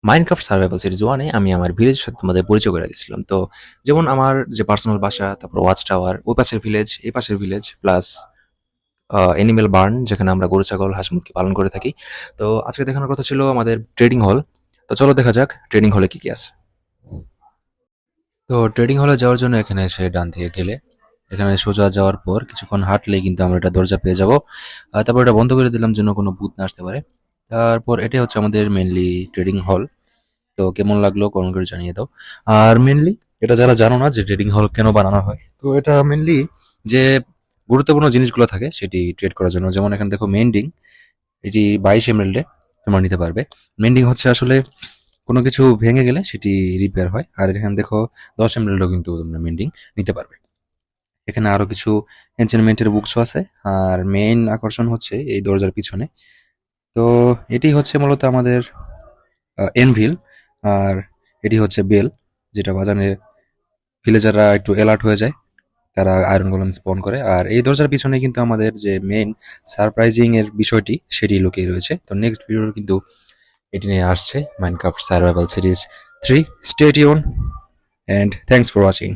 Minecraft survival series 1 এ আমি আমার ভিলেজের সাথে তোমাদের পরিচয় করে দিয়েছিলাম। তো যেমন আমার যে পার্সোনাল বাসা, তারপর ওয়াচ টাওয়ার, ওই পাশের ভিলেজ, এই পাশের ভিলেজ প্লাস অ্যানিমেল বার্ন যেখানে আমরা গরু, ছাগল, হাঁস, মুরগি পালন করে থাকি। তো আজকে দেখানোর কথা ছিল আমাদের ট্রেডিং হল। তো চলো দেখা যাক ট্রেডিং হলে কি, কি আছে। তো ট্রেডিং হলে যাওয়ার জন্য এখানে এসে ডান দিকে গেলে এখানে সোজা যাওয়ার পর কিছুক্ষণ হাঁটলেই কিন্তু আমরা এটা দরজা পেয়ে যাব। তারপর এটা বন্ধ করে দিলাম যেন কোনো ভূত না আসতে পারে। তারপর এটাই হচ্ছে আমাদের মেইনলি ট্রেডিং হল। তো কেমন লাগলো কমেন্ট করে জানিয়ে দাও। আর মেনলি এটা যারা জানো না যে ট্রেডিং হল কেন বানানো হয়, তো এটা মেনলি যে গুরুত্বপূর্ণ জিনিসগুলো থাকে সেটি ট্রেড করার জন্য। যেমন এখানে দেখো মেন্ডিং, এটি 22 এমএলডে তোমরা নিতে পারবে। মেন্ডিং হচ্ছে আসলে কোনো কিছু ভেঙে গেলে সেটি রিপেয়ার হয়। আর এখানে দেখো 10 এমএলডও কিন্তু তোমরা মেন্ডিং নিতে পারবে। এখানে আরো কিছু এনচেন্টমেন্টের বুকসও আছে। আর মেইন আকর্ষণ হচ্ছে এই দরজার পিছনে। তো এটি হচ্ছে মূলত আমাদের এনভিল। আর এটি হচ্ছে বেল, যেটা বাজানে ভিলেজাররা একটু অ্যালার্ট হয়ে যায়, তারা আয়রন গোলেম স্পন করে। আর এই দরজার পিছনে কিন্তু আমাদের যে মেইন সারপ্রাইজিং এর বিষয়টি সেটি লুকিয়ে রয়েছে। তো নেক্সট ভিডিও কিন্তু এটি নিয়ে আসছে, Minecraft survival series 3। Stay tuned and thanks for watching.